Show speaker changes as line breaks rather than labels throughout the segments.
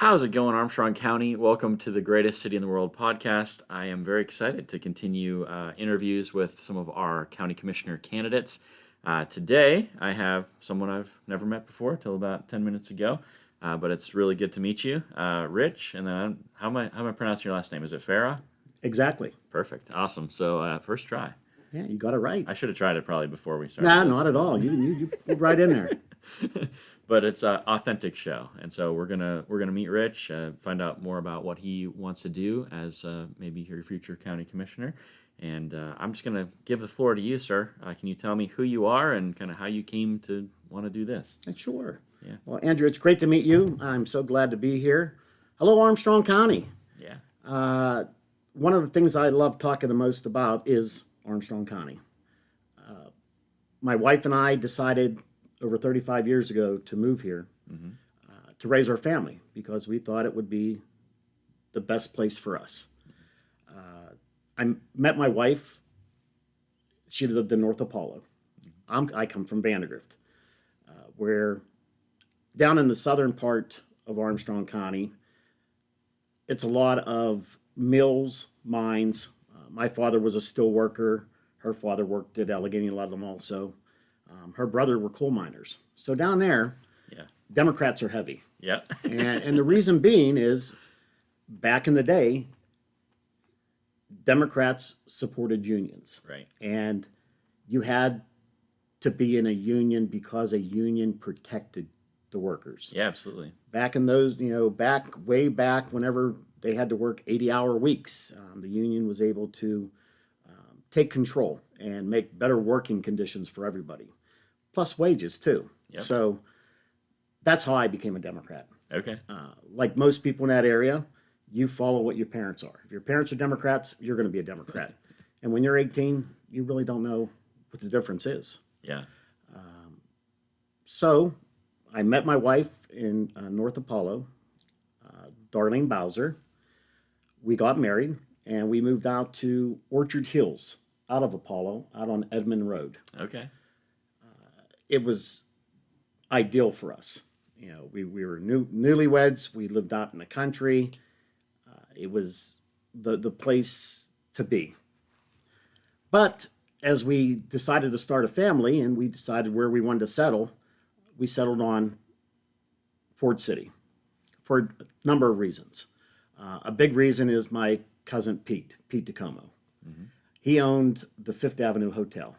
How's it going, Armstrong County? Welcome to the Greatest City in the World podcast. I am very excited to continue interviews with some of our county commissioner candidates. Today, I have someone I've never met before till about 10 minutes ago, but it's really good to meet you, Rich. And then, how am I pronouncing your last name? Is it Farah?
Exactly.
Perfect. Awesome. So, first try.
Yeah, you got it right.
I should have tried it probably before we started.
Nah,
this.
not at all. You pulled right in there.
But it's an authentic show, and so we're gonna meet Rich, find out more about what he wants to do as maybe your future county commissioner. And I'm just gonna give the floor to you, sir. Can you tell me who you are and kind of how you came to want to do this?
Sure.
Yeah.
Well, Andrew, it's great to meet you. I'm so glad to be here. Hello, Armstrong County.
Yeah.
One of the things I love talking the most about is Armstrong County. My wife and I decided over 35 years ago to move here to raise our family because we thought it would be the best place for us. I met my wife. She lived in North Apollo. I come from Vandergrift, where down in the southern part of Armstrong County, it's a lot of mills, mines. My father was a steel worker. Her father worked at Allegheny Ludlam also. Her brother were coal miners. So down there,
Yeah.
Democrats are heavy.
Yeah.
And the reason being is back in the day, Democrats supported unions.
Right.
And you had to be in a union because a union protected the workers.
Yeah. Absolutely.
Back in those, way back whenever they had to work 80-hour weeks, the union was able to take control and make better working conditions for everybody, plus wages too.
Yep.
So that's how I became a Democrat.
Okay.
Like most people in that area, you follow what your parents are. If your parents are Democrats, you're going to be a Democrat. And when you're 18, you really don't know what the difference is.
Yeah.
So I met my wife in North Apollo, Darlene Bowser. We got married and we moved out to Orchard Hills out of Apollo, out on Edmond Road.
Okay.
It was ideal for us. We were newlyweds. We lived out in the country. It was the place to be. But as we decided to start a family and we decided where we wanted to settle, we settled on Ford City for a number of reasons. A big reason is my cousin Pete DeComo.
Mm-hmm.
He owned the Fifth Avenue Hotel.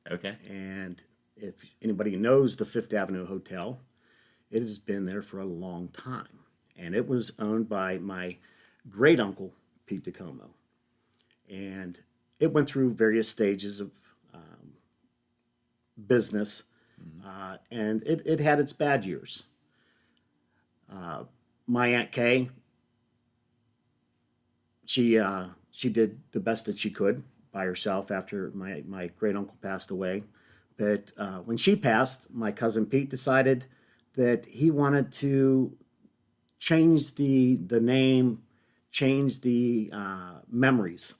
Okay.
And if anybody knows the Fifth Avenue Hotel, it has been there for a long time. And it was owned by my great uncle, Pete DeComo. And it went through various stages of business, and it had its bad years. My Aunt Kay, she did the best that she could by herself after my great uncle passed away. But when she passed, my cousin Pete decided that he wanted to change the name, change the memories,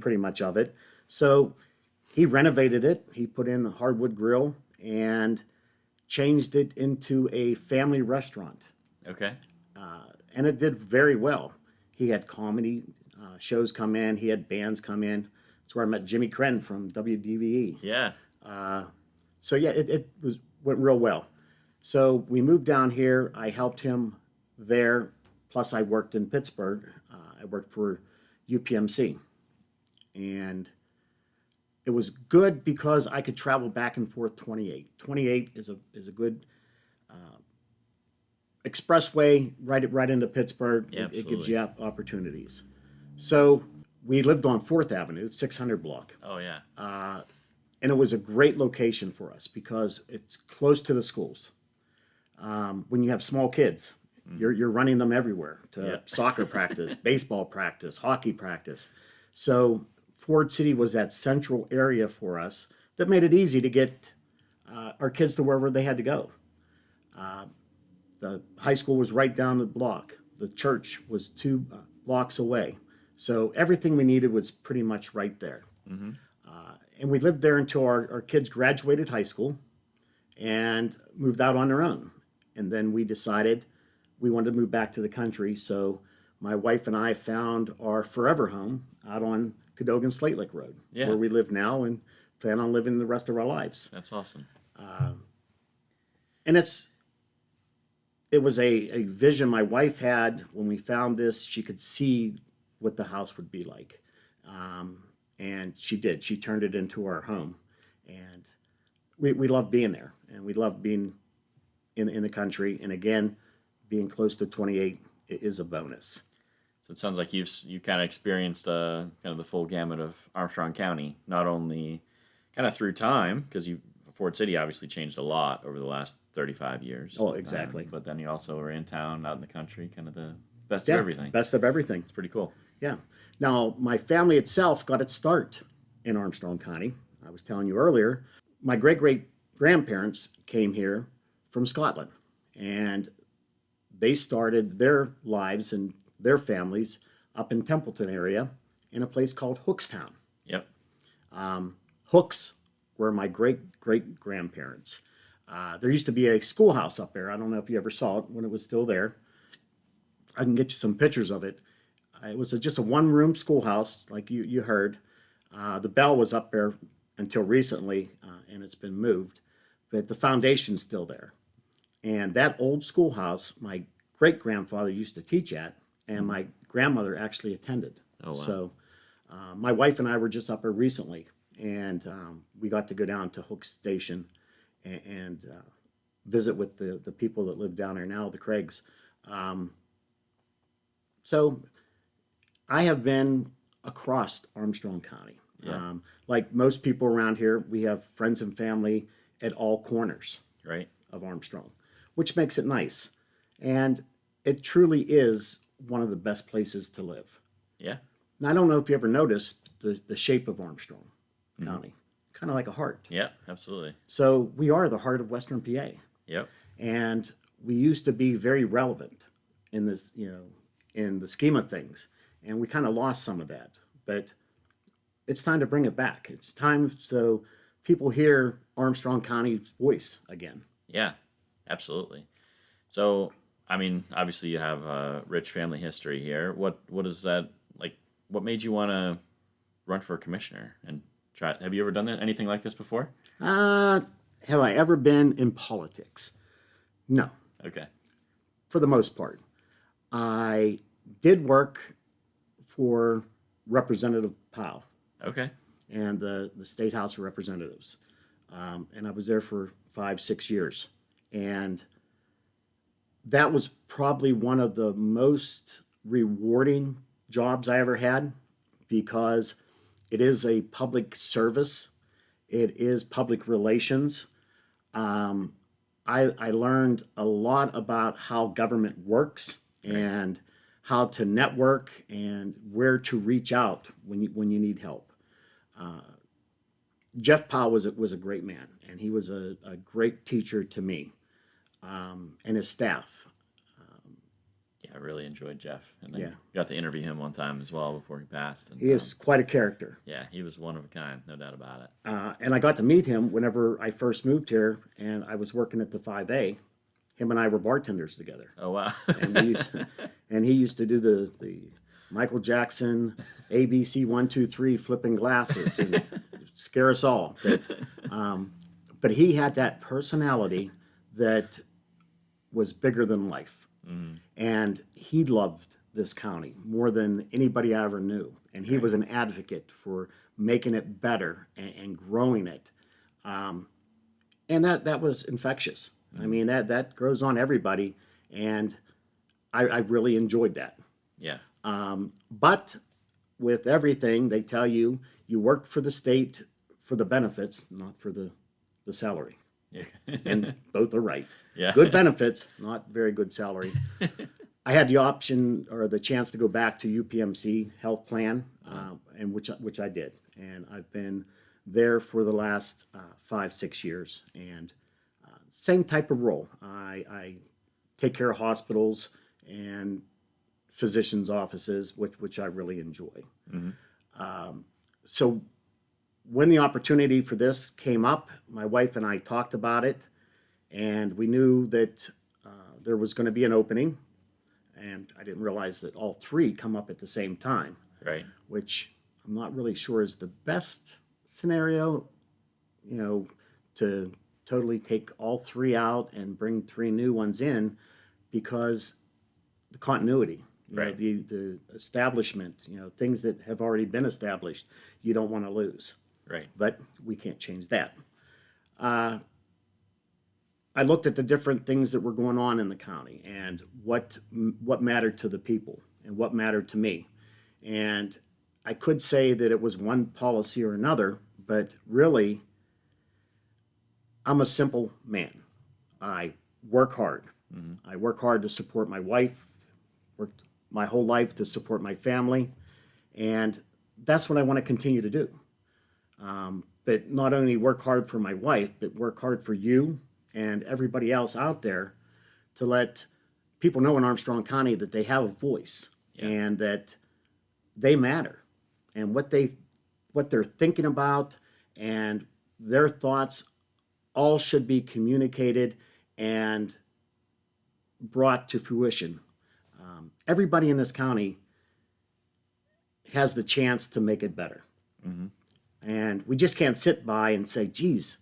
pretty much of it. So he renovated it. He put in a hardwood grill and changed it into a family restaurant.
Okay.
And it did very well. He had comedy shows come in. He had bands come in. That's where I met Jimmy Kren from WDVE.
Yeah.
So yeah, went real well. So we moved down here. I helped him there. Plus, I worked in Pittsburgh. I worked for UPMC, and it was good because I could travel back and forth 28. 28 is a good expressway right into Pittsburgh.
Yeah,
It gives
absolutely.
you opportunities. So we lived on 4th Avenue, 600 block.
Oh yeah.
And it was a great location for us because it's close to the schools. When you have small kids, you're running them everywhere to
Yeah.
soccer practice, baseball practice, hockey practice. So Ford City was that central area for us that made it easy to get our kids to wherever they had to go. The high school was right down the block. The church was 2 blocks away. So everything we needed was pretty much right there.
Mm-hmm.
And we lived there until our kids graduated high school and moved out on their own. And then we decided we wanted to move back to the country. So my wife and I found our forever home out on Cadogan Slate Lake Road,
Yeah.
where we live now and plan on living the rest of our lives.
That's awesome.
And it was a vision my wife had when we found this. She could see what the house would be like. And she did. She turned it into our home. And we love being there. And we love being in the country. And again, being close to 28 is a bonus.
So it sounds like you kind of experienced kind of the full gamut of Armstrong County, not only kind of through time, because Ford City obviously changed a lot over the last 35 years.
Oh, exactly.
But then you also were in town, out in the country, kind of the best
Yeah,
of everything.
best of everything.
It's pretty cool.
Yeah. Now, my family itself got its start in Armstrong County. I was telling you earlier, my great-great-grandparents came here from Scotland, and they started their lives and their families up in Templeton area in a place called Hookstown.
Yep.
Hooks were my great-great-grandparents. There used to be a schoolhouse up there. I don't know if you ever saw it when it was still there. I can get you some pictures of it. It was just a one-room schoolhouse, like you heard. The bell was up there until recently, and it's been moved. But the foundation's still there. And that old schoolhouse, my great-grandfather used to teach at, and my grandmother actually attended.
Oh, wow.
So my wife and I were just up there recently, and we got to go down to Hook Station and visit with the people that live down there now, the Craigs. So I have been across Armstrong County.
Yeah.
Like most people around here, we have friends and family at all corners
Right.
of Armstrong, which makes it nice. And it truly is one of the best places to live.
Yeah.
Now, I don't know if you ever noticed the shape of Armstrong County, kind of like a heart.
Yeah. Absolutely.
So we are the heart of Western PA.
Yep.
And we used to be very relevant in this, in the scheme of things. And we kind of lost some of that. But it's time to bring it back. It's time so people hear Armstrong County's voice again.
Yeah. Absolutely. So, I mean, obviously you have a rich family history here. What is that like? What made you want to run for commissioner and try? Have you ever done anything like this before?
Have I ever been in politics? No,
Okay.
for the most part. I did work for Representative Powell
Okay.
and the State House of Representatives. And I was there for 5-6 years. And that was probably one of the most rewarding jobs I ever had because it is a public service. It is public relations. I learned a lot about how government works and how to network and where to reach out when you need help. Jeff Powell was a great man, and he was a great teacher to me and his staff.
Yeah, I really enjoyed Jeff, and then
Yeah.
got to interview him one time as well before he passed. And
He is quite a character.
yeah, he was one of a kind, no doubt about it.
And I got to meet him whenever I first moved here, and I was working at the 5A. Him and I were bartenders together.
Oh wow.
And he used to do the Michael Jackson ABC 1 2 3 flipping glasses and scare us all. But he had that personality that was bigger than life, and he loved this county more than anybody I ever knew. And he was an advocate for making it better and growing it, and that was infectious. I mean that grows on everybody, and I really enjoyed that.
Yeah.
But with everything, they tell you work for the state for the benefits, not for the salary.
Yeah.
And both are right.
Yeah.
Good benefits, not very good salary. I had the option or the chance to go back to UPMC health plan, and which I did. And I've been there for the last 5-6 years. And same type of role. I take care of hospitals and physicians' offices, which I really enjoy. So when the opportunity for this came up, my wife and I talked about it, and we knew that there was going to be an opening. and I didn't realize that all three come up at the same time,
Right.
which I'm not really sure is the best scenario, to totally take all three out and bring three new ones in, because the continuity,
Right.
the establishment, things that have already been established, you don't want to lose.
Right.
But we can't change that. I looked at the different things that were going on in the county and what mattered to the people and what mattered to me. And I could say that it was one policy or another, but really, I'm a simple man. I work hard. I work hard to support my wife, worked my whole life to support my family, and that's what I want to continue to do. But not only work hard for my wife, but work hard for you and everybody else out there to let people know in Armstrong County that they have a voice and that they matter, and what they're thinking about and their thoughts all should be communicated and brought to fruition. Everybody in this county has the chance to make it better. And we just can't sit by and say, geez,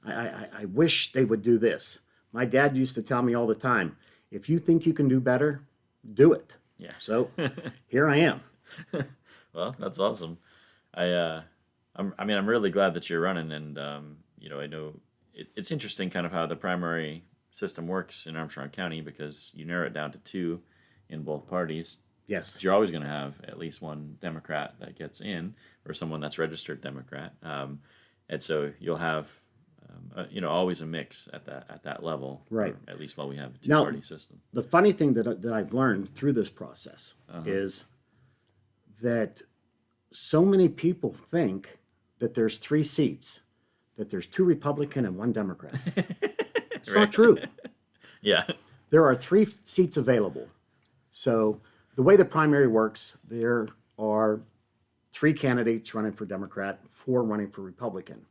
I wish they would do this. My dad used to tell me all the time, if you think you can do better, do it.
Yeah.
So here I am.
Well, that's awesome. I'm really glad that you're running, and I know it's interesting kind of how the primary system works in Armstrong County, because you narrow it down to two in both parties.
Yes.
But you're always going to have at least one Democrat that gets in, or someone that's registered Democrat, and so you'll have always a mix at that level,
Right.
At least while we have a
Now,
two-party system.
The funny thing that I've learned through this process is that so many people think that there's 3 seats, that there's 2 Republican and 1 Democrat. It's
Right.
not true.
Yeah.
There are 3 seats available. So the way the primary works, there are 3 candidates running for Democrat, 4 running for Republican.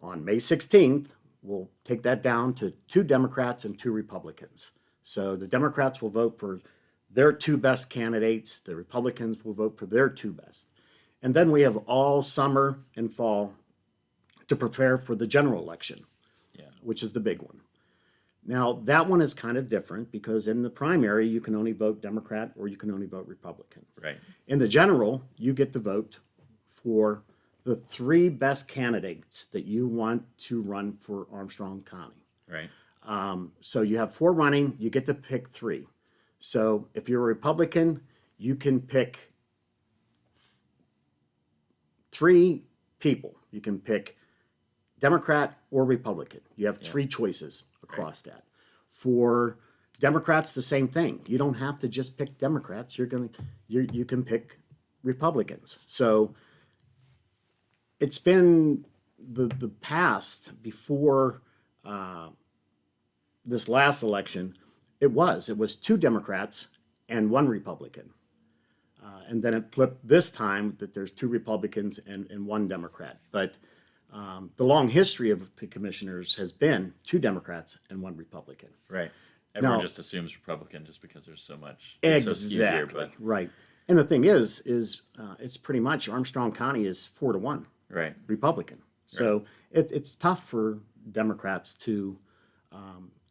On May 16th, we'll take that down to 2 Democrats and 2 Republicans. So the Democrats will vote for their 2 best candidates. The Republicans will vote for their 2 best. And then we have all summer and fall to prepare for the general election, which is the big one. Now, that one is kind of different because in the primary, you can only vote Democrat or you can only vote Republican.
Right.
In the general, you get to vote for the 3 best candidates that you want to run for Armstrong County.
Right.
So you have 4 running, you get to pick 3. So if you're a Republican, you can pick 3 people. You can pick Democrat or Republican. You have 3 choices across that. For Democrats, the same thing. You don't have to just pick Democrats. You can pick Republicans. So it's been the past before this last election. It was 2 Democrats and 1 Republican. And then it flipped this time that there's 2 Republicans and 1 Democrat. But the long history of the commissioners has been 2 Democrats and 1 Republican.
Right. Everyone
Now-
just assumes Republican just because there's so much. It's so skewed here,
Exactly. Right. And the thing is it's pretty much Armstrong County is 4-1
right.
Republican. So it's tough for Democrats to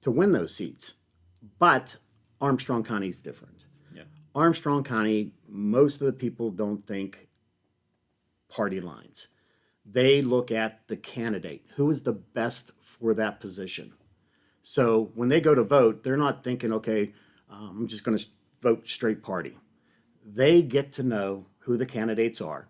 win those seats. But Armstrong County is different.
Yeah.
Armstrong County, most of the people don't think party lines. They look at the candidate. Who is the best for that position? So when they go to vote, they're not thinking, okay, I'm just going to vote straight party. They get to know who the candidates are.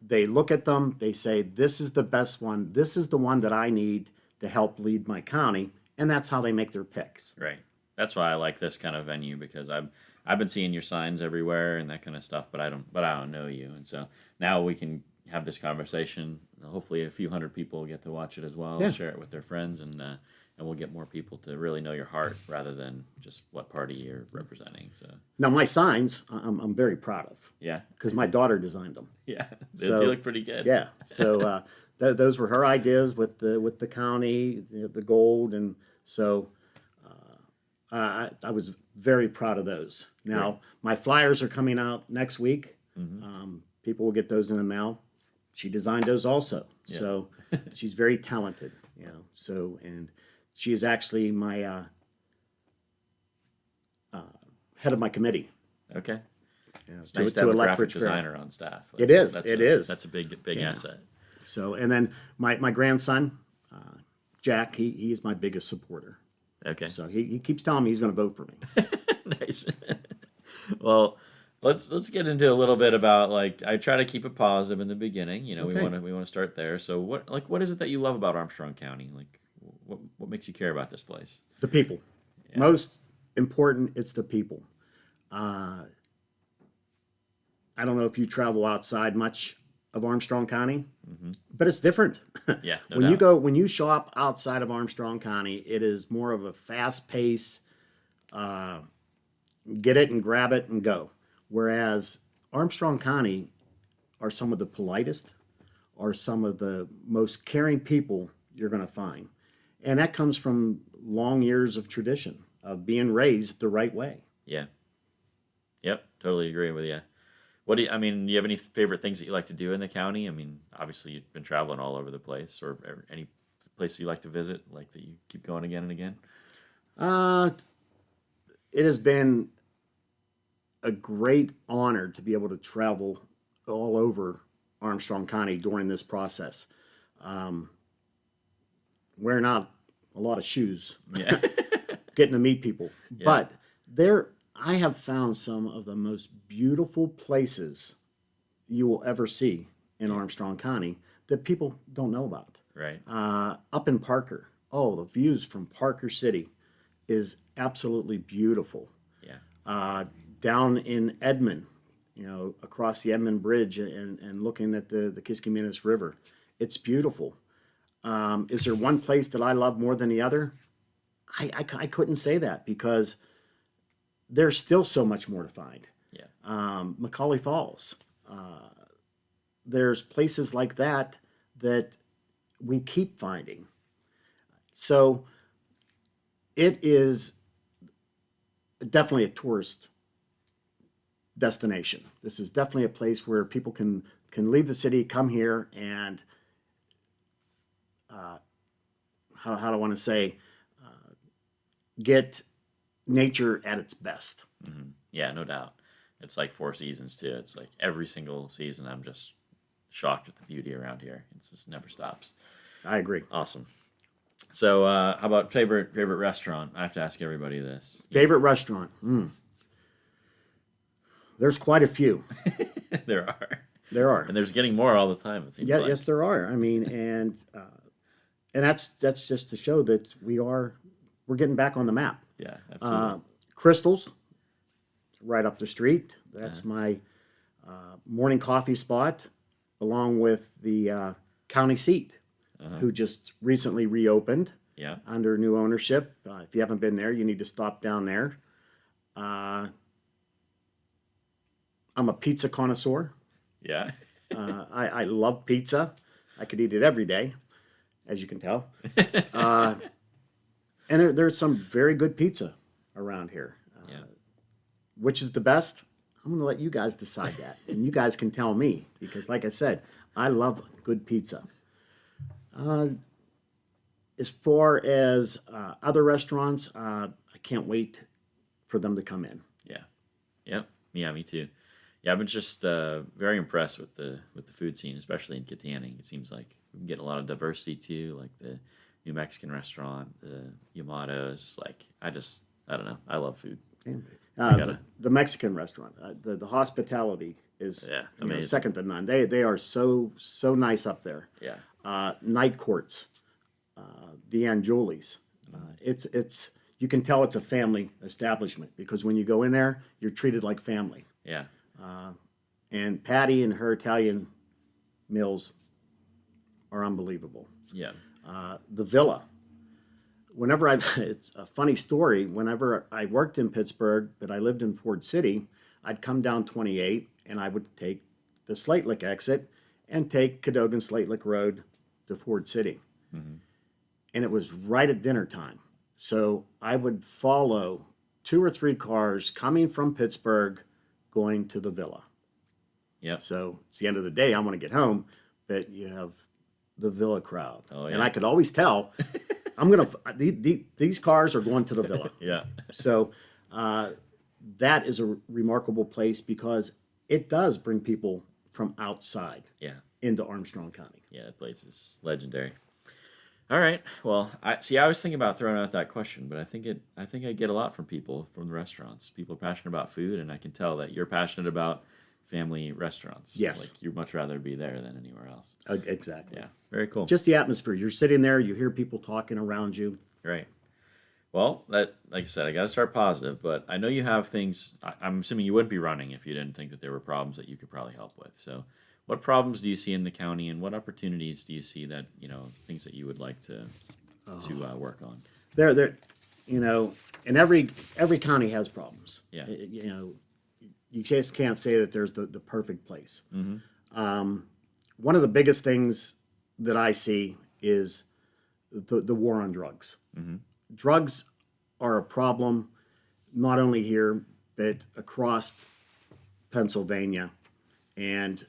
They look at them, they say, this is the best one. This is the one that I need to help lead my county. And that's how they make their picks.
Right. That's why I like this kind of venue, because I've been seeing your signs everywhere and that kind of stuff, but I don't know you, and so now we can have this conversation. Hopefully, a few hundred people will get to watch it as well,
Yeah.
share it with their friends, and we'll get more people to really know your heart rather than just what party you're representing. So
Now, my signs, I'm very proud of
yeah,
because my daughter designed them.
yeah,
So-
they look pretty good.
Yeah. So those were her ideas with the county, the gold, and so I was very proud of those. Now, my flyers are coming out next week. People will get those in the mail. She designed those also.
Yeah.
So she's very talented, you know. So, and she is actually my head of my committee.
Okay.
Yeah,
It's nice to have a
elect
graphic
Rich Fair.
designer on staff.
It is.
That's
It
a,
is.
That's a big asset.
So, and then my grandson, Jack, he is my biggest supporter.
Okay.
So he keeps telling me he's going to vote for me.
Nice. Well, let's get into a little bit about, like, I try to keep it positive in the beginning. You know,
Okay.
we want to start there. So what is it that you love about Armstrong County? Like, what makes you care about this place?
The people. Most important, it's the people. I don't know if you travel outside much of Armstrong County, but it's different.
Yeah. No
when
doubt.
when you shop outside of Armstrong County, it is more of a fast pace, get it and grab it and go. Whereas Armstrong County are some of the politest, are some of the most caring people you're going to find. And that comes from long years of tradition of being raised the right way.
Yeah. Yep. Totally agree with you. What do you, I mean, do you have any favorite things that you like to do in the county? I mean, obviously you've been traveling all over the place, or any place you like to visit, like that you keep going again and again?
It has been a great honor to be able to travel all over Armstrong County during this process. Wearing out a lot of shoes,
Yeah.
getting to meet people. But I have found some of the most beautiful places you will ever see in Armstrong County that people don't know about.
Right.
Up in Parker, the views from Parker City is absolutely beautiful.
Yeah.
Down in Edmond, across the Edmond Bridge and looking at the Kiskimenis River, it's beautiful. Is there one place that I love more than the other? I couldn't say that because there's still so much more to find.
Yeah.
Macaulay Falls. There's places like that we keep finding. So it is definitely a tourist destination. This is definitely a place where people can leave the city, come here, and how do I want to say, get nature at its best.
Yeah, no doubt. It's like Four Seasons too. It's like every single season I'm just shocked at the beauty around here. It just never stops.
I agree.
Awesome. So how about favorite restaurant? I have to ask everybody this.
Favorite restaurant? There's quite a few.
There are.
There are.
And there's getting more all the time, it seems like.
Yes, there are. I mean, and that's just to show that we're getting back on the map.
Yeah, absolutely.
Crystals, right up the street. That's my morning coffee spot, along with the county seat, who just recently reopened
Yeah.
under new ownership. If you haven't been there, you need to stop down there. I'm a pizza connoisseur.
Yeah.
I love pizza. I could eat it every day, as you can tell. And there's some very good pizza around here.
Yeah.
Which is the best? I'm going to let you guys decide that. And you guys can tell me, because like I said, I love good pizza. As far as other restaurants, I can't wait for them to come in.
Yeah. Yep. Yeah, me too. Yeah, I've been just very impressed with the food scene, especially in Kittanning. It seems like we can get a lot of diversity too, like the New Mexican restaurant, the Yamato's. Like, I don't know. I love food.
The Mexican restaurant, the hospitality is
amazing.
second to none. They are so nice up there.
Yeah.
Night courts, the Anjoli's. It's you can tell it's a family establishment because when you go in there, you're treated like family.
Yeah.
And Patty and her Italian meals are unbelievable.
Yeah.
The Villa. It's a funny story. Whenever I worked in Pittsburgh, but I lived in Ford City, I'd come down 28 and I would take the Slate Lick exit and take Cadogan Slate Lick Road to Ford City. And it was right at dinner time. So I would follow 2 or 3 cars coming from Pittsburgh going to the villa.
Yep.
So it's the end of the day. I want to get home, but you have the villa crowd.
Oh,
And
yeah.
I could always tell these cars are going to the villa.
Yeah.
So that is a remarkable place because it does bring people from outside
Yeah.
into Armstrong County.
Yeah, that place is legendary. All right. Well, I was thinking about throwing out that question, but I think I get a lot from people from the restaurants. People are passionate about food, and I can tell that you're passionate about family restaurants.
Yes.
Like you'd much rather be there than anywhere else.
Exactly.
Yeah. Very cool.
Just the atmosphere. You're sitting there, you hear people talking around you.
Right. Well, like I said, I got to start positive, but I know you have things. I'm assuming you wouldn't be running if you didn't think that there were problems that you could probably help with. So, what problems do you see in the county, and what opportunities do you see that things that you would like to work on?
There, and every county has problems.
Yeah.
You just can't say that there's the perfect place. One of the biggest things that I see is the war on drugs. Drugs are a problem not only here but across Pennsylvania, and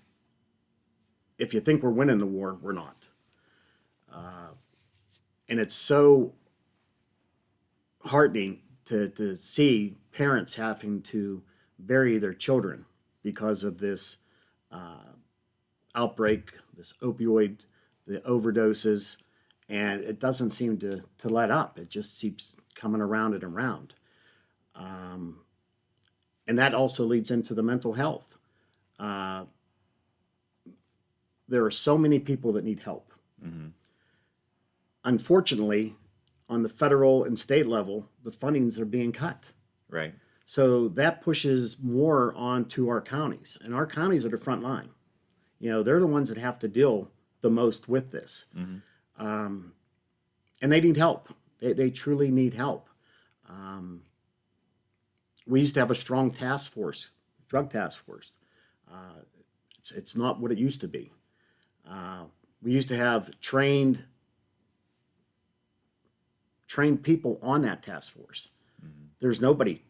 if you think we're winning the war, we're not. And it's so heartening to see parents having to bury their children because of this outbreak, this opioid, the overdoses, and it doesn't seem to let up. It just keeps coming around and around. And that also leads into the mental health. There are so many people that need help. Unfortunately, on the federal and state level, the fundings are being cut.
Right.
So that pushes more onto our counties, and our counties are the front line. They're the ones that have to deal the most with this. And they need help. They truly need help. We used to have a strong task force, drug task force. It's not what it used to be. We used to have trained people on that task force. There's nobody,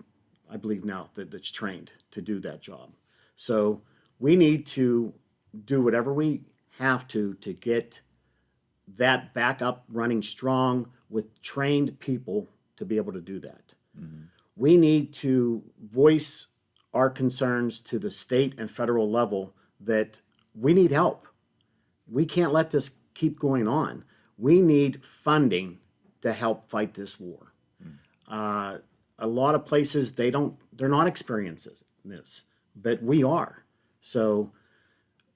I believe now, that's trained to do that job. So we need to do whatever we have to get that back up running strong with trained people to be able to do that. We need to voice our concerns to the state and federal level that we need help. We can't let this keep going on. We need funding to help fight this war. A lot of places they're not experiencing this, but we are. So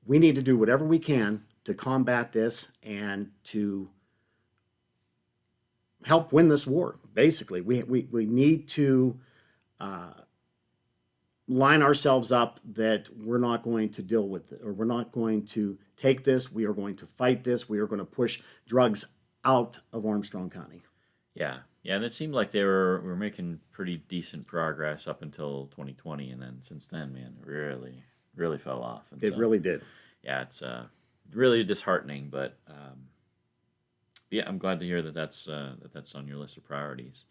we need to do whatever we can to combat this and to help win this war. Basically, we need to line ourselves up that we're not going to deal with it, or we're not going to take this. We are going to fight this. We are going to push drugs out of Armstrong County.
Yeah. Yeah, and it seemed like we were making pretty decent progress up until 2020, and then since then, man, it really fell off. And
It really did.
Yeah, it's really disheartening, but yeah, I'm glad to hear that that's on your list of priorities.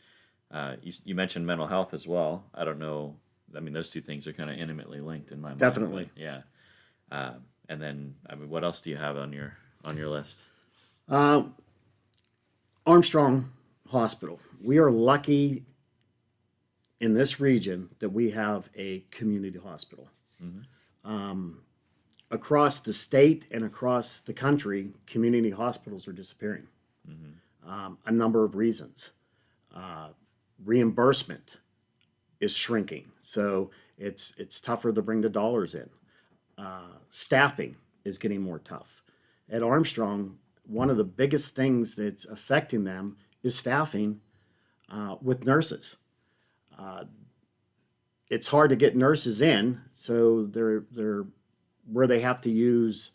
You mentioned mental health as well. I don't know. I mean, those two things are kind of intimately linked in my mind.
Definitely.
Yeah. And then, I mean, what else do you have on your list?
Armstrong Hospital. We are lucky in this region that we have a community hospital. Across the state and across the country, community hospitals are disappearing. A number of reasons. Reimbursement is shrinking, so it's tougher to bring the dollars in. Staffing is getting more tough. At Armstrong, one of the biggest things that's affecting them is staffing with nurses. It's hard to get nurses in, so they're where they have to use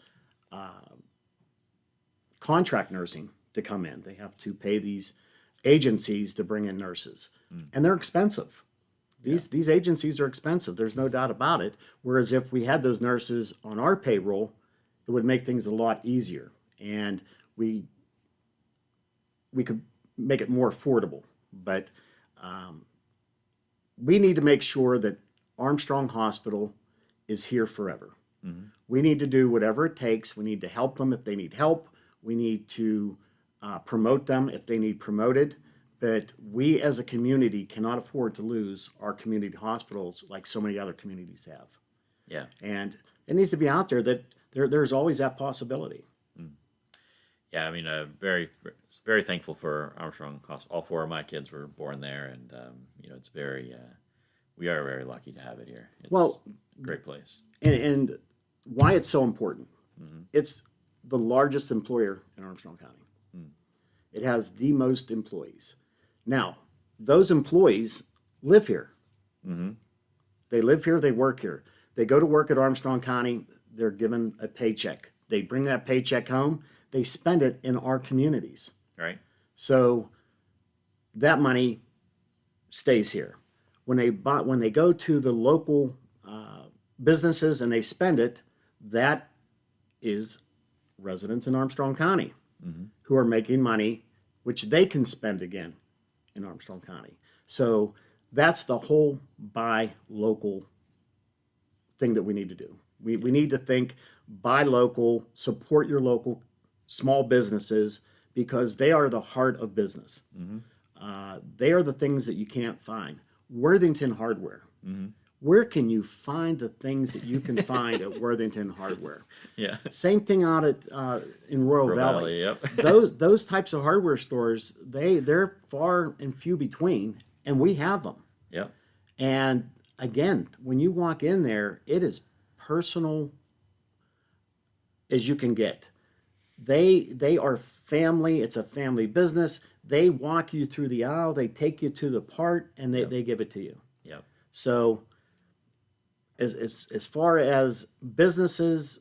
contract nursing to come in. They have to pay these agencies to bring in nurses, and they're expensive. These agencies are expensive. There's no doubt about it. Whereas if we had those nurses on our payroll, it would make things a lot easier, and we could make it more affordable but we need to make sure that Armstrong Hospital is here forever. We need to do whatever it takes. We need to help them if they need help. We need to promote them if they need promoted. But we as a community cannot afford to lose our community hospitals like so many other communities have.
Yeah.
And it needs to be out there that there's always that possibility.
Yeah, I mean, very thankful for Armstrong Hospital. All four of my kids were born there, and it's very. We are very lucky to have it here. It's a great place.
And why it's so important. It's the largest employer in Armstrong County. It has the most employees. Now, those employees live here. They live here, they work here. They go to work at Armstrong County, they're given a paycheck. They bring that paycheck home, they spend it in our communities.
Right.
So that money stays here. When they go to the local businesses and they spend it, that is residents in Armstrong County who are making money, which they can spend again in Armstrong County. So that's the whole buy local thing that we need to do. We need to think buy local, support your local small businesses because they are the heart of business. They are the things that you can't find. Worthington Hardware. Where can you find the things that you can find at Worthington Hardware?
Yeah.
Same thing out at in Royal Valley.
Yep.
those types of hardware stores, they're far and few between, and we have them.
Yep.
And again, when you walk in there, it is personal as you can get. They are family. It's a family business. They walk you through the aisle. They take you to the part, and they give it to you.
Yep.
So as far as businesses,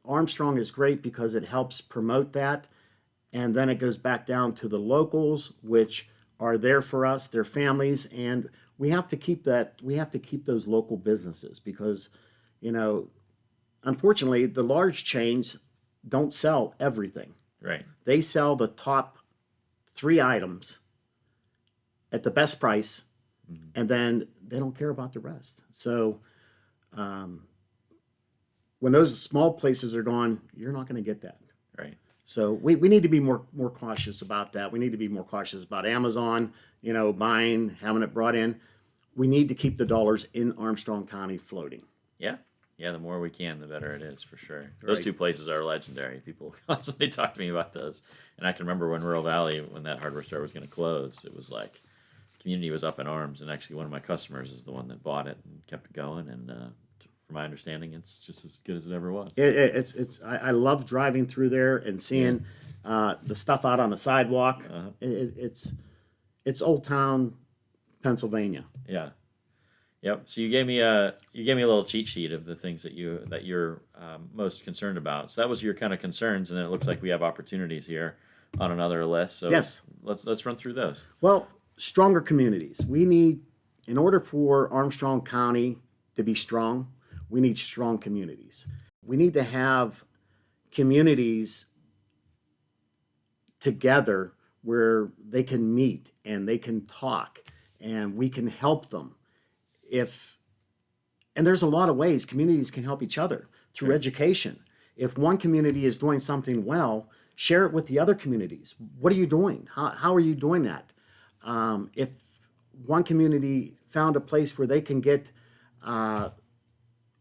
Armstrong is great because it helps promote that. And then it goes back down to the locals, which are there for us, their families. And we have to keep that. We have to keep those local businesses because, unfortunately, the large chains don't sell everything.
Right.
They sell the top 3 items at the best price, and then they don't care about the rest. So when those small places are gone, you're not going to get that.
Right.
So we need to be more cautious about that. We need to be more cautious about Amazon, buying, having it brought in. We need to keep the dollars in Armstrong County floating.
Yeah. Yeah, the more we can, the better it is, for sure. Those
Right.
2 places are legendary. People constantly talk to me about those. And I can remember when Rural Valley, when that hardware store was going to close, it was like, the community was up in arms. And actually, one of my customers is the one that bought it and kept it going. And from my understanding, it's just as good as it ever was.
I love driving through there and seeing the stuff out on the sidewalk. It's Old Town, Pennsylvania.
Yeah. Yep. So you gave me a little cheat sheet of the things that you're most concerned about. So that was your kind of concerns, and it looks like we have opportunities here on another list. So
Yes.
let's run through those.
Well, stronger communities. We need, in order for Armstrong County to be strong, we need strong communities. We need to have communities together where they can meet and they can talk and we can help them. And there's a lot of ways communities can help each other through education. If one community is doing something well, share it with the other communities. What are you doing? How are you doing that? If one community found a place where they can get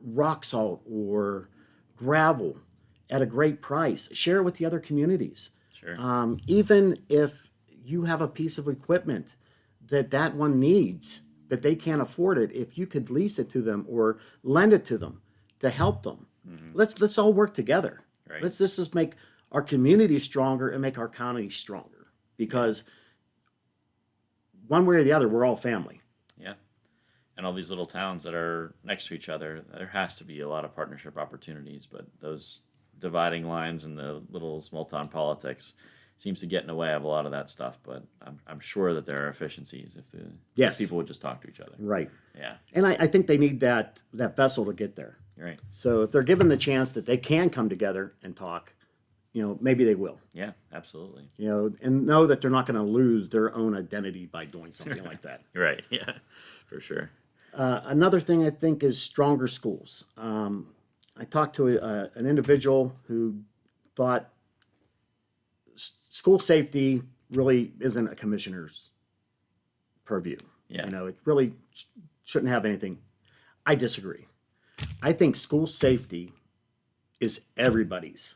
rock salt or gravel at a great price, share it with the other communities.
Sure.
Even if you have a piece of equipment that one needs, but they can't afford it, if you could lease it to them or lend it to them to help them, let's all work together.
Right.
Let's just make our community stronger and make our county stronger, because one way or the other, we're all family.
Yeah. And all these little towns that are next to each other, there has to be a lot of partnership opportunities, but those dividing lines and the little small town politics seems to get in the way of a lot of that stuff. But I'm sure that there are efficiencies if
Yes.
people would just talk to each other.
Right.
Yeah.
And I think they need that vessel to get there.
Right.
So if they're given the chance that they can come together and talk, maybe they will.
Yeah, absolutely.
And know that they're not going to lose their own identity by doing something like that.
Right. Yeah, for sure.
Another thing I think is stronger schools. I talked to an individual who thought school safety really isn't a commissioner's purview.
Yeah.
It really shouldn't have anything. I disagree. I think school safety is everybody's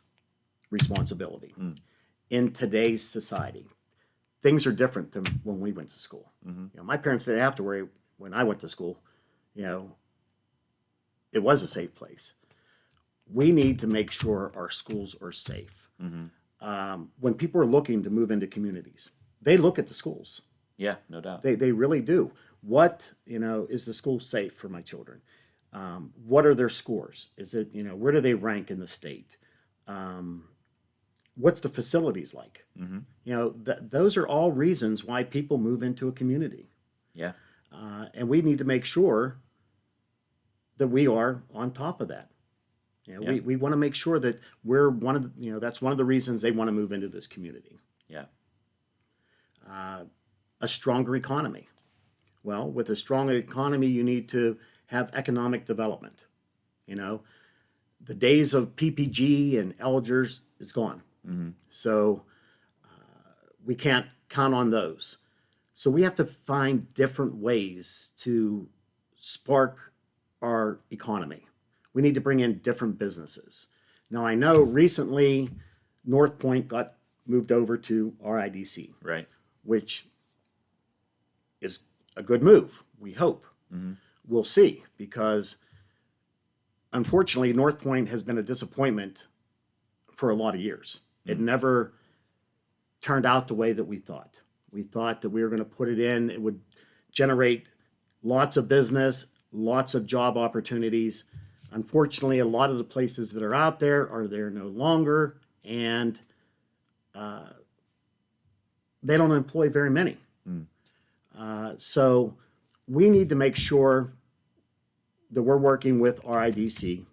responsibility in today's society. Things are different than when we went to school. My parents didn't have to worry when I went to school. It was a safe place. We need to make sure our schools are safe. When people are looking to move into communities, they look at the schools.
Yeah, no doubt.
They really do. What, is the school safe for my children? What are their scores? Is it, where do they rank in the state? What's the facilities like? Those are all reasons why people move into a community.
Yeah.
And we need to make sure that we are on top of that. We want to make sure that we're one of the, that's one of the reasons they want to move into this community.
Yeah.
A stronger economy. Well, with a strong economy, you need to have economic development. The days of PPG and Elgers is gone. So we can't count on those. So we have to find different ways to spark our economy. We need to bring in different businesses. Now, I know recently North Point got moved over to RIDC,
Right.
which is a good move, we hope. We'll see, because unfortunately, North Point has been a disappointment for a lot of years. It never turned out the way that we thought. We thought that we were going to put it in, it would generate lots of business, lots of job opportunities. Unfortunately, a lot of the places that are out there are there no longer, and they don't employ very many. So we need to make sure that we're working with RIDC,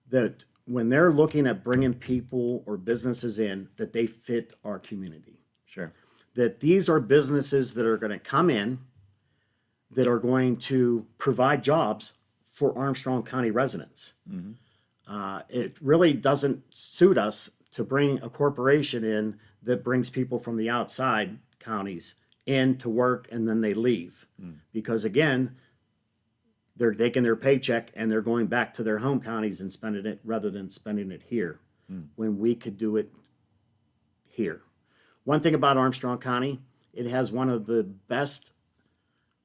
that when they're looking at bringing people or businesses in, that they fit our community.
Sure.
That these are businesses that are going to come in, that are going to provide jobs for Armstrong County residents. It really doesn't suit us to bring a corporation in that brings people from the outside counties in to work and then they leave. Because again, they're taking their paycheck and they're going back to their home counties and spending it rather than spending it here, when we could do it here. One thing about Armstrong County, it has one of the best,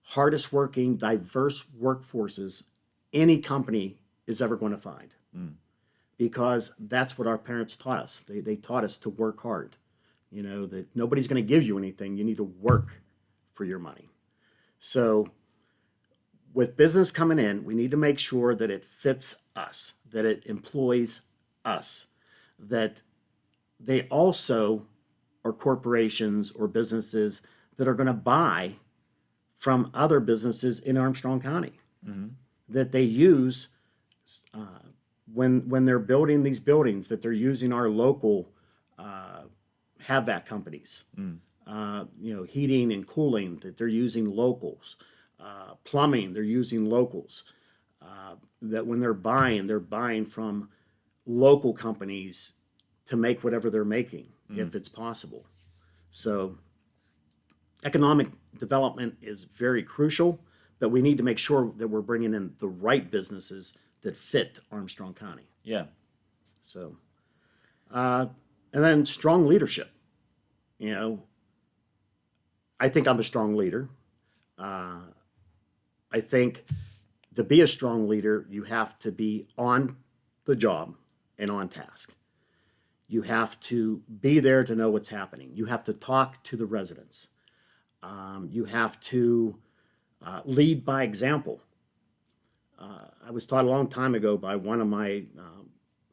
hardest working, diverse workforces any company is ever going to find. Because that's what our parents taught us. They taught us to work hard. That nobody's going to give you anything. You need to work for your money. So with business coming in, we need to make sure that it fits us, that it employs us, that they also are corporations or businesses that are going to buy from other businesses in Armstrong County, that they use when they're building these buildings, that they're using our local HVAC companies, heating and cooling, that they're using locals, plumbing, they're using locals, that when they're buying from local companies to make whatever they're making, if it's possible. So economic development is very crucial, but we need to make sure that we're bringing in the right businesses that fit Armstrong County.
Yeah.
So, and then strong leadership. I think I'm a strong leader. I think to be a strong leader, you have to be on the job and on task. You have to be there to know what's happening. You have to talk to the residents. You have to lead by example. I was taught a long time ago by one of my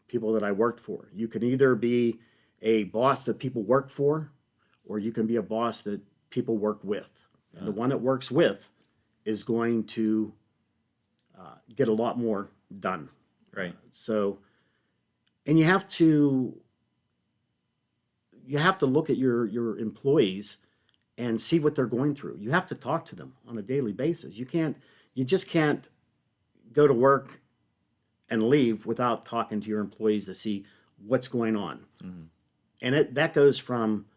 people that I worked for. You can either be a boss that people work for, or you can be a boss that people work with. And the one that works with is going to get a lot more done.
Right.
So, and you have to you have to look at your employees and see what they're going through. You have to talk to them on a daily basis. You just can't go to work and leave without talking to your employees to see what's going on. Mm-hmm. And that goes from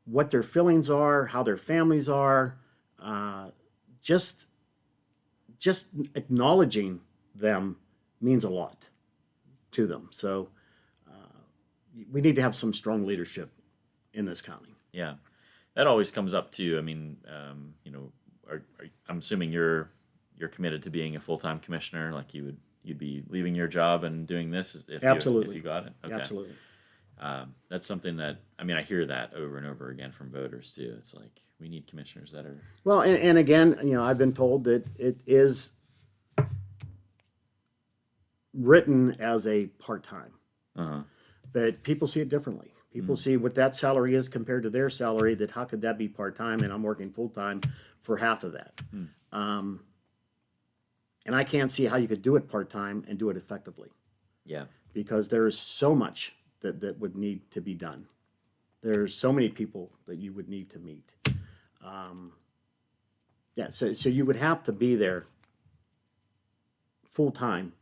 what their feelings are, how their families are, just acknowledging them means a lot to them. So we need to have some strong leadership in this county.
Yeah, that always comes up too. I mean, I'm assuming you're committed to being a full-time commissioner. Like you'd be leaving your job and doing this if
Absolutely.
you got it. Okay.
Absolutely.
That's something that I hear that over and over again from voters too. It's like we need commissioners that are
well, and again, I've been told that it is written as a part-time, but people see it differently. People see what that salary is compared to their salary. That how could that be part-time, and I'm working full-time for half of that. And I can't see how you could do it part-time and do it effectively.
Yeah,
because there is so much that would need to be done. There's so many people that you would need to meet. So you would have to be there full-time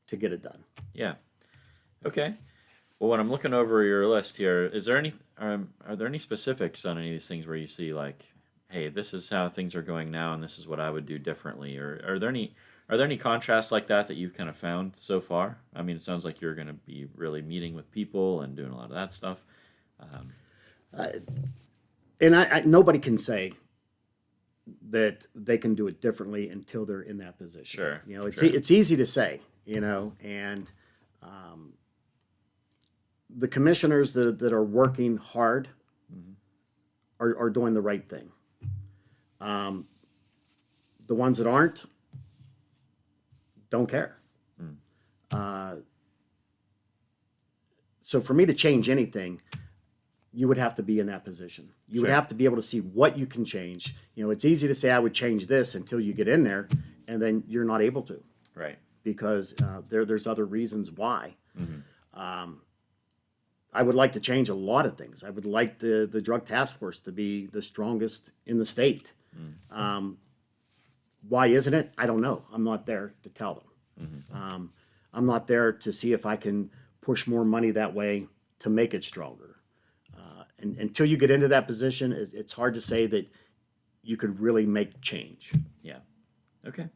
to get it done.
Yeah. Okay. Well, when I'm looking over your list here, are there any specifics on any of these things where you see like, hey, this is how things are going now, and this is what I would do differently, or are there any contrasts like that you've kind of found so far? I mean, it sounds like you're going to be really meeting with people and doing a lot of that stuff.
And nobody can say that they can do it differently until they're in that position.
Sure.
It's easy to say, and the commissioners that are working hard are doing the right thing. The ones that aren't don't care. So for me to change anything, you would have to be in that position. You would have to be able to see what you can change. It's easy to say I would change this until you get in there, and then you're not able to.
Right.
Because there's other reasons why. I would like to change a lot of things. I would like the drug task force to be the strongest in the state. Why isn't it? I don't know. I'm not there to tell them. I'm not there to see if I can push more money that way to make it stronger. And until you get into that position, it's hard to say that you could really make change.
Yeah. Okay.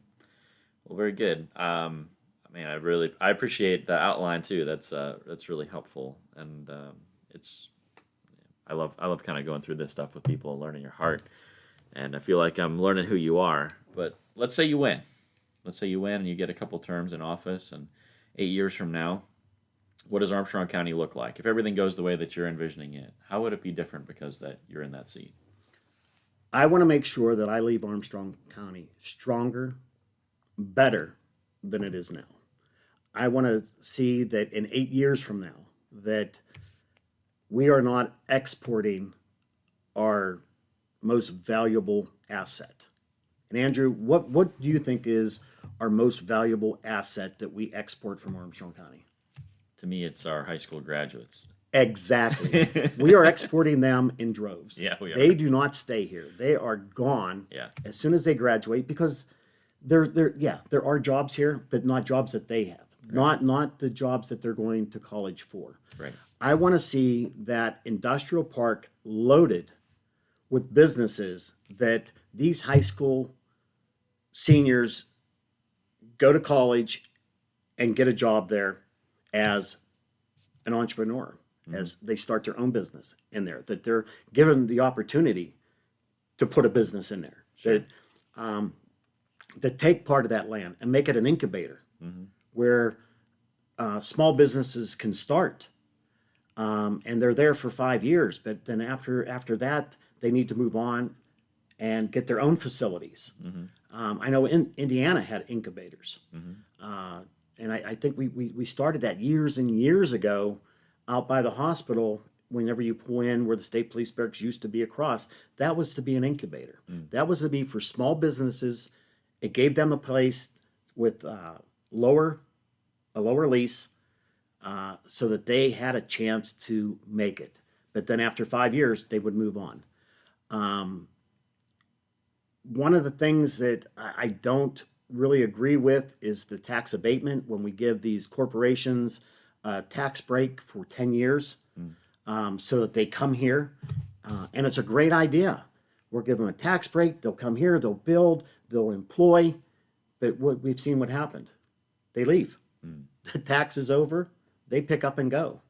Well, very good. I appreciate the outline too. That's really helpful, and I love kind of going through this stuff with people and learning your heart, and I feel like I'm learning who you are. But let's say you win. Let's say you win and you get a couple terms in office, and 8 years from now, what does Armstrong County look like? If everything goes the way that you're envisioning it, how would it be different because that you're in that seat?
I want to make sure that I leave Armstrong County stronger, better than it is now. I want to see that in 8 years from now, that we are not exporting our most valuable asset. And Andrew, what do you think is our most valuable asset that we export from Armstrong County?
To me, it's our high school graduates.
Exactly. We are exporting them in droves.
Yeah, we are.
They do not stay here. They are gone as soon as they graduate because there are jobs here, but not jobs that they have. Right. Not the jobs that they're going to college for.
Right.
I want to see that industrial park loaded with businesses that these high school seniors go to college and get a job there as an entrepreneur, as they start their own business in there, that they're given the opportunity to put a business in there,
sure.
that take part of that land and make it an incubator where small businesses can start, and they're there for 5 years, but then after that, they need to move on and get their own facilities. I know Indiana had incubators. And I think we started that years and years ago out by the hospital. Whenever you pull in where the state police barracks used to be across, that was to be an incubator. That was to be for small businesses. It gave them a place with a lower lease so that they had a chance to make it. but then after 5 years, they would move on. One of the things that I don't really agree with is the tax abatement when we give these corporations a tax break for 10 years so that they come here. And it's a great idea. We'll give them a tax break. They'll come here, they'll build, they'll employ. But we've seen what happened. They leave. The tax is over. They pick up and go.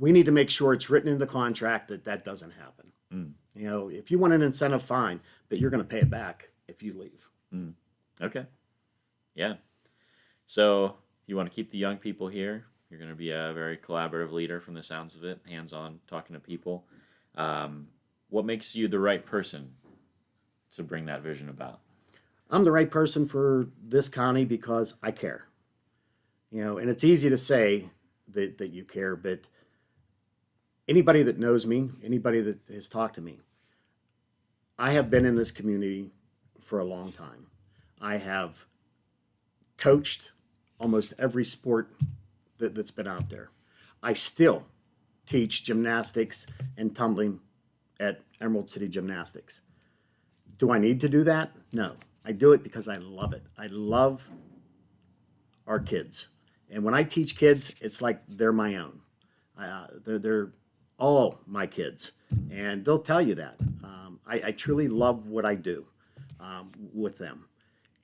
We need to make sure it's written in the contract that that doesn't happen. You know, if you want an incentive, fine, but you're going to pay it back if you leave.
Okay. Yeah. So you want to keep the young people here. You're going to be a very collaborative leader from the sounds of it, hands-on, talking to people. What makes you the right person to bring that vision about?
I'm the right person for this county because I care. You know, and it's easy to say that you care, but anybody that knows me, anybody that has talked to me, I have been in this community for a long time. I have coached almost every sport that's been out there. I still teach gymnastics and tumbling at Emerald City Gymnastics. Do I need to do that? No. I do it because I love it. I love our kids. And when I teach kids, it's like they're my own. They're all my kids. And they'll tell you that. I truly love what I do with them.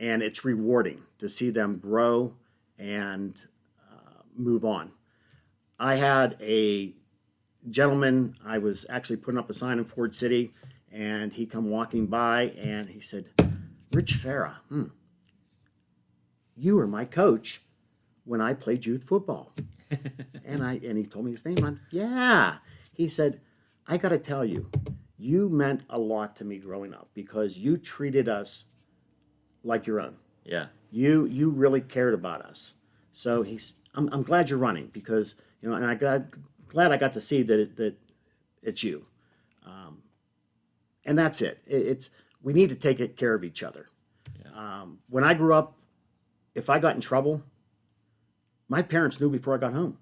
And it's rewarding to see them grow and move on. I had a gentleman, I was actually putting up a sign in Ford City, and he come walking by and he said, Rich Farah, you were my coach when I played youth football. and he told me his name. Yeah. He said, I got to tell you, you meant a lot to me growing up because you treated us like your own.
Yeah.
You really cared about us. So I'm glad you're running because, you know, and glad I got to see that it's you. And that's it. We need to take care of each other. Yeah. When I grew up, if I got in trouble, my parents knew before I got home,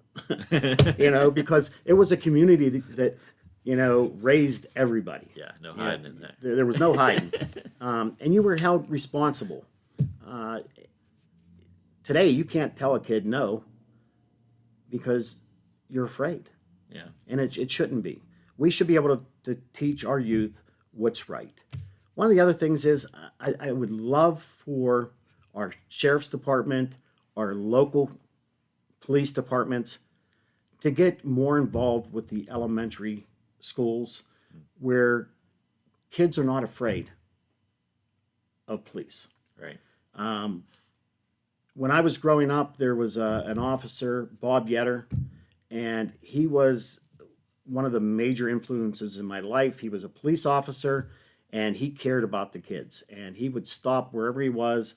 you know, because it was a community that, you know, raised everybody.
Yeah, no hiding in there.
There was no hiding. And you were held responsible. Today, you can't tell a kid no because you're afraid.
Yeah.
And it shouldn't be. We should be able to teach our youth what's right. One of the other things is I would love for our sheriff's department, our local police departments to get more involved with the elementary schools where kids are not afraid of police.
Right.
When I was growing up, there was an officer, Bob Yetter, and he was one of the major influences in my life. He was a police officer, and he cared about the kids. And he would stop wherever he was,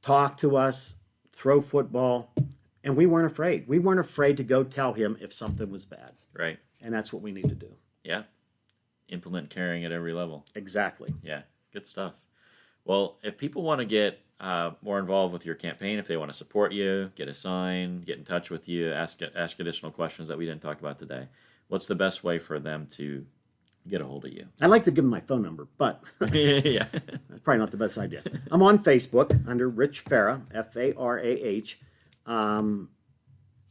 talk to us, throw football, and we weren't afraid. We weren't afraid to go tell him if something was bad.
Right.
And that's what we need to do.
Yeah. Implement caring at every level.
Exactly.
Yeah. Good stuff. Well, if people want to get more involved with your campaign, if they want to support you, get a sign, get in touch with you, ask additional questions that we didn't talk about today, what's the best way for them to get a hold of you?
I'd like to give them my phone number, but
Yeah.
that's probably not the best idea. I'm on Facebook under Rich Farah, Farah.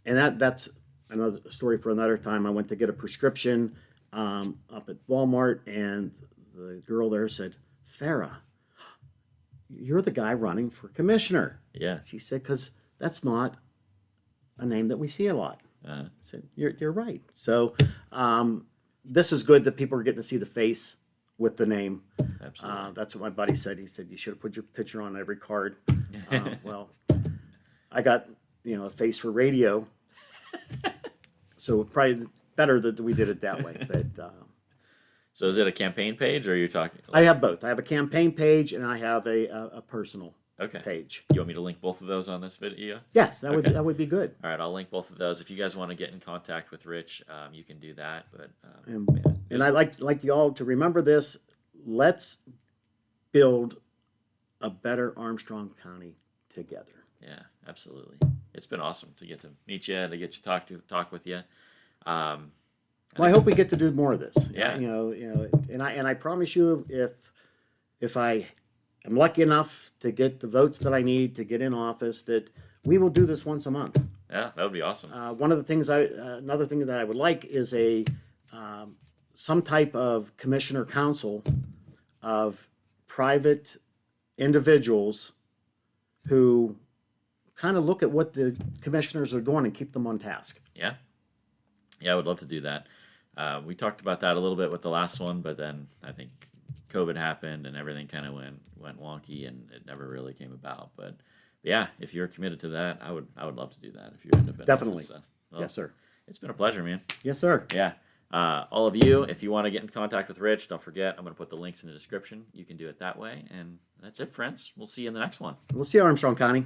And that's another story for another time. I went to get a prescription up at Walmart, and the girl there said, Farah, you're the guy running for commissioner.
Yeah.
She said, because that's not a name that we see a lot. I said, you're right. So this is good that people are getting to see the face with the name.
Absolutely.
That's what my buddy said. He said, you should have put your picture on every card. Well, I got, a face for radio. So probably better that we did it that way. But
So is it a campaign page, or are you talking?
I have both. I have a campaign page and I have a personal page.
You want me to link both of those on this video?
Yes, that would be good.
All right, I'll link both of those. If you guys want to get in contact with Rich, you can do that. But
And I like y'all to remember this. Let's build a better Armstrong County together.
yeah, absolutely. It's been awesome to get to meet you, to get you talk with you.
Well, I hope we get to do more of this.
Yeah.
And I promise you, if I am lucky enough to get the votes that I need to get in office, that we will do this once a month.
Yeah, that would be awesome.
One of the things another thing that I would like is some type of commissioner council of private individuals who kind of look at what the commissioners are doing and keep them on task.
Yeah. Yeah, I would love to do that. We talked about that a little bit with the last one, but then I think COVID happened and everything kind of went wonky and it never really came about. But yeah, if you're committed to that, I would love to do that if you're independent.
Definitely.
Well,
Yes, sir.
It's been a pleasure, man.
Yes, sir.
Yeah. All of you, if you want to get in contact with Rich, don't forget, I'm going to put the links in the description. You can do it that way. And that's it, friends. We'll see you in the next one.
We'll see you, Armstrong County.